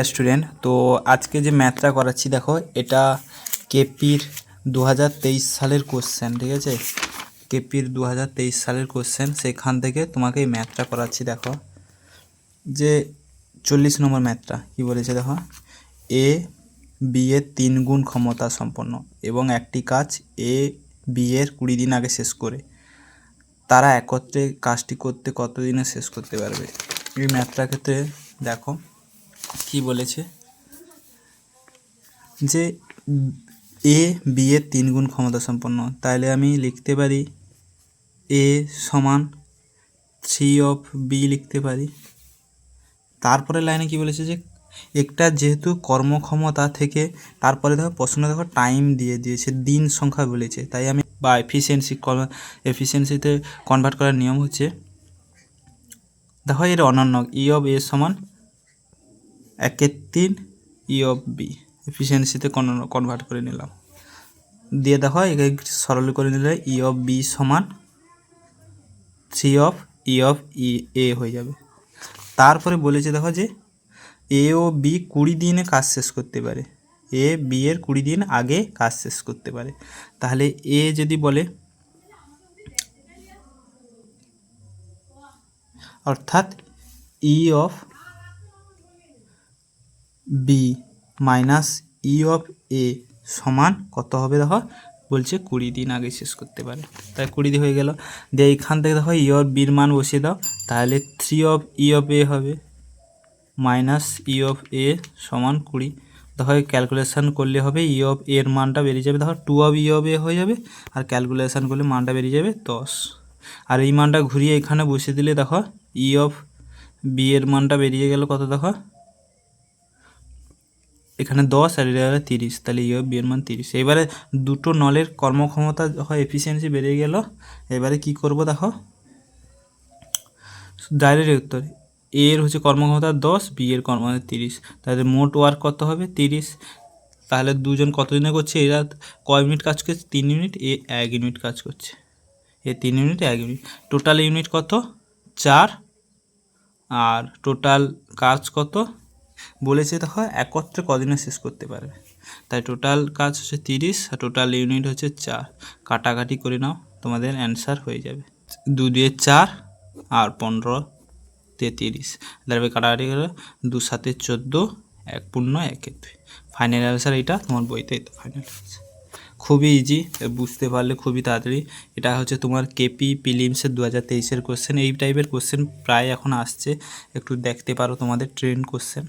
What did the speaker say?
Student, তো আজকে যে ম্যাথটা করাচ্ছি দেখো, এটা কেপির 2023 সালের কোশ্চেন। ঠিক আছে, কেপির 2023 সালের কোশ্চেন, সেখান থেকে তোমাকে এই ম্যাথটা করাচ্ছি। দেখো যে 40 নম্বর ম্যাথটা কি বলেছে দেখো, এ বি এর 3 গুণ ক্ষমতা সম্পন্ন এবং একটি কাজ এ বি এর 20 দিন আগে শেষ করে তারা একত্রে কাজটি করতে কত দিনে শেষ করতে পারবে। এই ম্যাথটার ক্ষেত্রে দেখো কি বলেছে, যে এ বি এর 3 গুণ ক্ষমতা সম্পন্ন, তাহলে আমি লিখতে পারি এ সমান 3 অফ বি লিখতে পারি। তারপরে লাইনে কি বলেছে, যে একটা যেহেতু কর্মক্ষমতা থেকে তারপরে দেখো প্রশ্ন দেখো টাইম দিয়ে দিয়েছে, দিন সংখ্যা বলেছে, তাই আমি বা এফিসিয়েন্সিতে কনভার্ট করার নিয়ম হচ্ছে দেখো এর অনন্য ই অফ এ সমান 1/3 ই অফ বি, এফিসিয়েন্সিতে কনভার্ট করে নিলাম। দিয়ে দেখো একে সরল করে নিলে ই অফ বি সমান 3 অফ ই অফ এ হয়ে যাবে। তারপরে বলেছে দেখো যে এ ও বি 20 দিনে কাজ শেষ করতে পারে, এ বি এর 20 দিন আগে কাজ শেষ করতে পারে। তাহলে এ যদি বলে, অর্থাৎ E of B minus E of A সমান কত হবে দেখো, বলছে 20 দিন আগে শেষ করতে পারে, তাই 20 দিন হয়ে গেল। দিয়ে এইখান থেকে দেখো ই অফ বির মান বসিয়ে দাও, তাহলে 3 অফ ই অফ এ হবে মাইনাস ই অফ এ সমান 20। দেখো ক্যালকুলেশান করলে হবে ই অফ এর মানটা বেরিয়ে যাবে, দেখো 2 অফ ই অফ এ হয়ে যাবে, আর ক্যালকুলেশান করলে মানটা বেরিয়ে যাবে 10। আর এই মানটা ঘুরিয়ে এখানে বসিয়ে দিলে দেখো ই অফ বি এর মানটা বেরিয়ে গেল কত, দেখো এখানে 10 আর এটা 30, তাহলে ই অফ বি এর মান 30। এবারে দুটো নলের কর্মক্ষমতা হয় এফিসিয়েন্সি বেরিয়ে গেল। এবারে কি করব দেখো, ডাইরেক্ট উত্তর, এ এর হচ্ছে কর্মক্ষমতা 10, বি এর কর্মক্ষমতা 30, তাহলে মোট ওয়ার্ক কত হবে 30। তাহলে দুজন কতদিনে করছে, এরা কয় মিনিট কাজ করছে, 3 ইউনিট, এ 1 ইউনিট কাজ করছে, এ 3 ইউনিট 1 ইউনিট, টোটাল ইউনিট কত 4, আর টোটাল কাজ কত বলেছে দেখো একত্রে কদিনে শেষ করতে পারবে, তাই টোটাল কাজ হচ্ছে 30 আর টোটাল ইউনিট হচ্ছে 4। কাটাকাটি করে নাও, তোমাদের অ্যান্সার হয়ে যাবে 2 দিয়ে 4 আর 15 দিয়ে 30, তারপরে কাটাকাটি করে 2 7 14, 1 পূর্ণ 1 2। ফাইনাল অ্যান্সার এইটা তোমার বইতে, ফাইনাল অ্যান্সার খুবই ইজি, বুঝতে পারলে খুবই তাড়াতাড়ি। এটা হচ্ছে তোমার কেপি প্রিলিমসের 2023-এর কোশ্চেন। এই টাইপের কোশ্চেন প্রায় এখন আসছে, একটু দেখতে পারো, তোমাদের ট্রেন্ড কোশ্চেন।